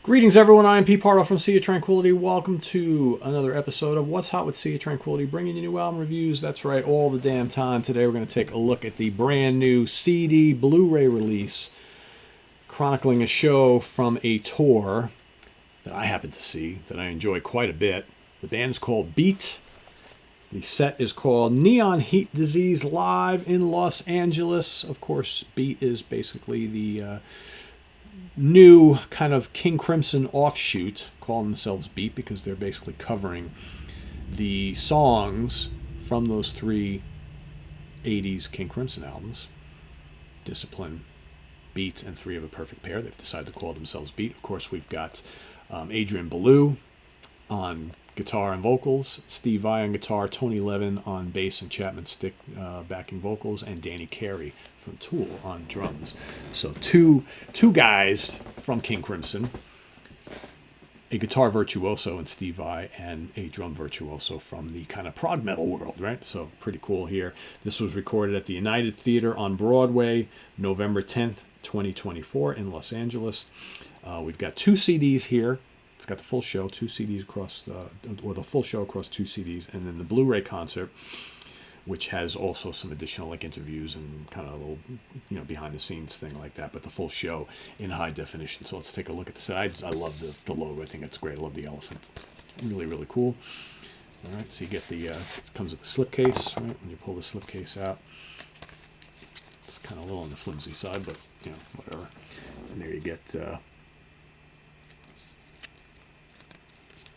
Greetings, everyone. I am Pete Pardo from Sea of Tranquility. Welcome to another episode of What's Hot with Sea of Tranquility, bringing you new album reviews. That's right, all the damn time. Today, we're going to take a look at the brand new CD Blu-ray release, chronicling a show from a tour that I happened to see that I enjoy quite a bit. The band's called Beat. The set is called Neon Heat Disease Live in Los Angeles. Of course, Beat is basically the new kind of King Crimson offshoot, calling themselves Beat because they're basically covering the songs from those three 80s King Crimson albums, Discipline, Beat, and Three of a Perfect Pair. They've decided to call themselves Beat. Of course, we've got Adrian Belew on guitar and vocals, Steve Vai on guitar, Tony Levin on bass and Chapman Stick backing vocals, and Danny Carey from Tool on drums. So two guys from King Crimson, a guitar virtuoso in Steve Vai and a drum virtuoso from the kind of prog metal world, right? So pretty cool here. This was recorded at the United Theater on Broadway, November 10th, 2024 in Los Angeles. We've got two CDs here. It's got the full show, two CDs across, or the full show across two CDs, and then the Blu-ray concert, which has also some additional like interviews and kind of a little, behind the scenes thing like that. But the full show in high definition. So let's take a look at this. I love the logo. I think it's great. I love the elephant. Really, really cool. All right, so you get the it comes with the slipcase. Right, when you pull the slipcase out, it's kind of a little on the flimsy side, but whatever. And there you get.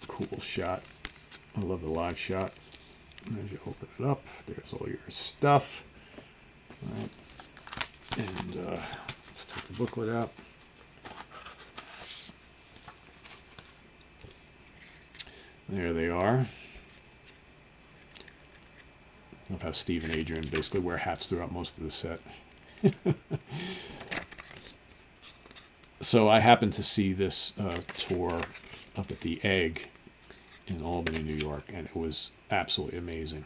Cool shot. I love the live shot. As you open it up, there's all your stuff. All right. And let's take the booklet out. There they are. I love how Steve and Adrian basically wear hats throughout most of the set. So I happened to see this tour up at the Egg in Albany, New York, and it was absolutely amazing.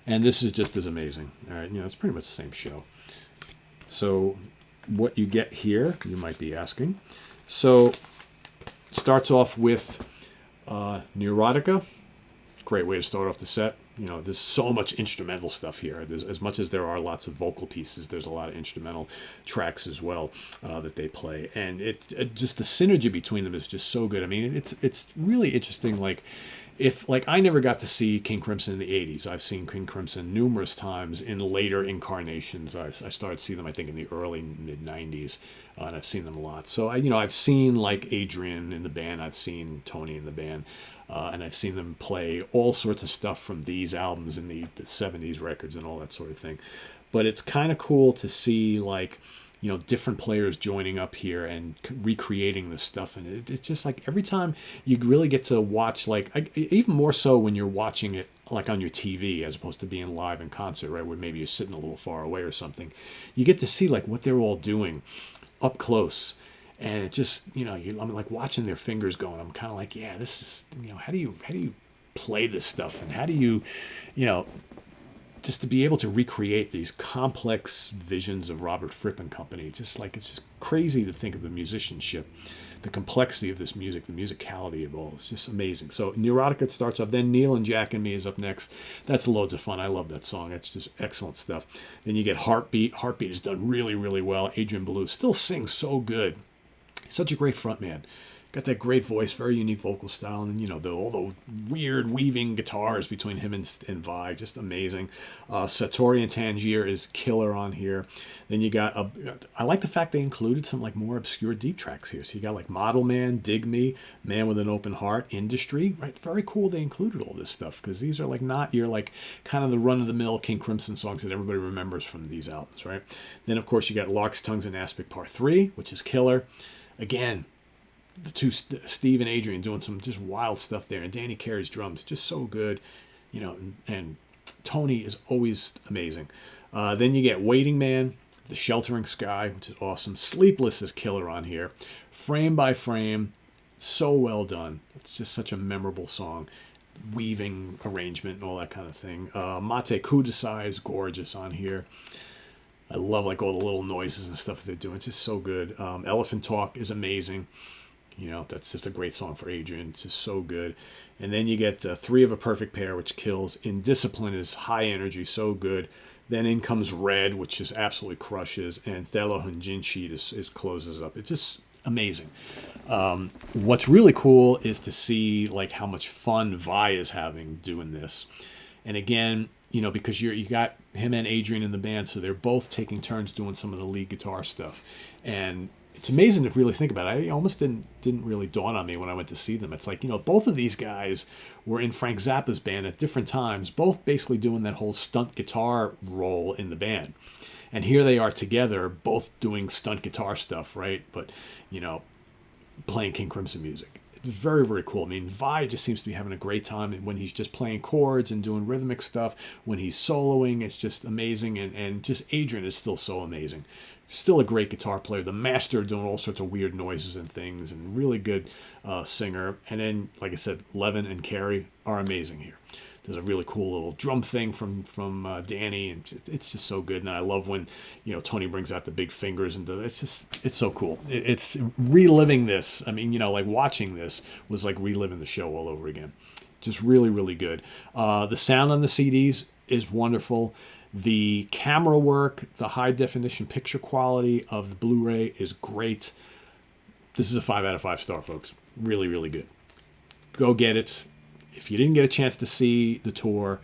And this is just as amazing. All right, it's pretty much the same show. So what you get here, you might be asking. So it starts off with Neurotica. Great way to start off the set. There's so much instrumental stuff here. There's, as much as there are lots of vocal pieces, there's a lot of instrumental tracks as well that they play, and it just the synergy between them is just so good. I mean, it's really interesting. I never got to see King Crimson in the '80s. I've seen King Crimson numerous times in later incarnations. I started seeing them, I think, in the early mid '90s, and I've seen them a lot. So I've seen like Adrian in the band. I've seen Tony in the band. And I've seen them play all sorts of stuff from these albums and the 70s records and all that sort of thing. But it's kind of cool to see different players joining up here and recreating this stuff. And it's just like every time you really get to watch, even more so when you're watching it like on your TV as opposed to being live in concert, right? Where maybe you're sitting a little far away or something. You get to see like what they're all doing up close. And it just, I'm like watching their fingers going. I'm kind of like, yeah, this is, how do you play this stuff? And how do you, just to be able to recreate these complex visions of Robert Fripp and company. It's just crazy to think of the musicianship, the complexity of this music, the musicality of all. It's just amazing. So Neurotica starts off. Then Neil and Jack and Me is up next. That's loads of fun. I love that song. It's just excellent stuff. Then you get Heartbeat. Heartbeat is done really, really well. Adrian Belew still sings so good. Such a great frontman. Got that great voice, very unique vocal style, and then, all the weird weaving guitars between him and Vai, just amazing. Satori and Tangier is killer on here. Then you got, I like the fact they included some more obscure deep tracks here. So you got Model Man, Dig Me, Man with an Open Heart, Industry, right? Very cool they included all this stuff, because these are not your kind of the run-of-the-mill King Crimson songs that everybody remembers from these albums, right? Then, of course, you got Lark's Tongues and Aspic Part 3, which is killer. Again, the two, Steve and Adrian, doing some just wild stuff there. And Danny Carey's drums, just so good. And Tony is always amazing. Then you get Waiting Man, The Sheltering Sky, which is awesome. Sleepless is killer on here. Frame by Frame, so well done. It's just such a memorable song. Weaving arrangement and all that kind of thing. Mate Kudasai is gorgeous on here. I love all the little noises and stuff they're doing. It's just so good. Elephant Talk is amazing. You know, that's just a great song for Adrian. It's just so good. And then you get Three of a Perfect Pair, which kills. Indiscipline is high energy, so good. Then in comes Red, which just absolutely crushes. And Thelo Hunjinshi is closes up. It's just amazing. What's really cool is to see like how much fun Vi is having doing this. And again, you know, because you got him and Adrian in the band, so they're both taking turns doing some of the lead guitar stuff. And it's amazing to really think about it. It almost didn't really dawn on me when I went to see them. It's like, you know, both of these guys were in Frank Zappa's band at different times, both basically doing that whole stunt guitar role in the band. And here they are together, both doing stunt guitar stuff, right? But, you know, playing King Crimson music. It's very, very cool. I mean, Vi just seems to be having a great time. And when he's just playing chords and doing rhythmic stuff, when he's soloing, it's just amazing. And just Adrian is still so amazing. Still a great guitar player. The master doing all sorts of weird noises and things, and really good singer. And then, like I said, Levin and Carrie are amazing here. There's a really cool little drum thing from Danny, and it's just so good. And I love when, you know, Tony brings out the big fingers, and it's so cool. It's reliving this. I mean, you know, like watching this was like reliving the show all over again. Just really, really good. The sound on the CDs is wonderful. The camera work, the high definition picture quality of the Blu-ray is great. This is a 5 out of 5 star, folks. Really, really good. Go get it. If you didn't get a chance to see the tour,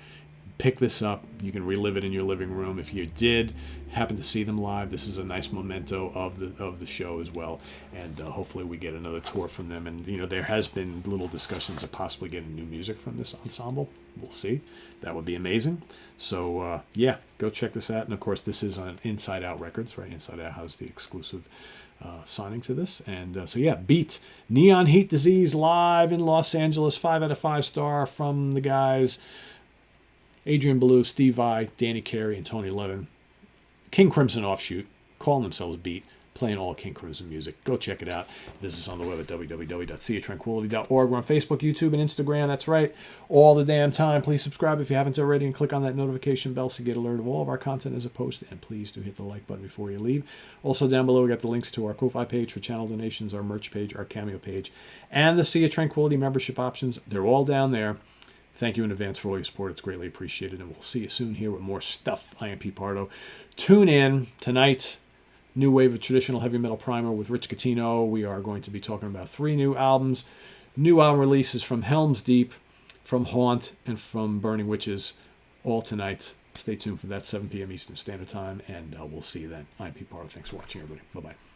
pick this up. You can relive it in your living room. If you did happen to see them live, this is a nice memento of the show as well. And hopefully we get another tour from them. And, you know, there has been little discussions of possibly getting new music from this ensemble. We'll see. That would be amazing. So, yeah, go check this out. And, of course, this is on Inside Out Records, right? Inside Out has the exclusive signing to this. And so, yeah, Beat, Neon Heat Disease live in Los Angeles, 5 out of 5 star from the guys Adrian Belew, Steve Vai, Danny Carey, and Tony Levin. King Crimson offshoot, calling themselves Beat, playing all King Crimson music. Go check it out. Visit us on the web at www.seatranquility.org. We're on Facebook, YouTube, and Instagram. That's right. All the damn time. Please subscribe if you haven't already, and click on that notification bell so you get alert of all of our content as a post. And please do hit the like button before you leave. Also down below, we got the links to our Ko-Fi page for channel donations, our merch page, our Cameo page, and the Sea of Tranquility membership options. They're all down there. Thank you in advance for all your support. It's greatly appreciated. And we'll see you soon here with more stuff. I am Pete Pardo. Tune in tonight. New Wave of Traditional Heavy Metal Primer with Rich Catino. We are going to be talking about 3 new albums. New album releases from Helm's Deep, from Haunt, and from Burning Witches. All tonight. Stay tuned for that, 7 p.m. Eastern Standard Time. And we'll see you then. I'm Pete Pardo. Thanks for watching, everybody. Bye-bye.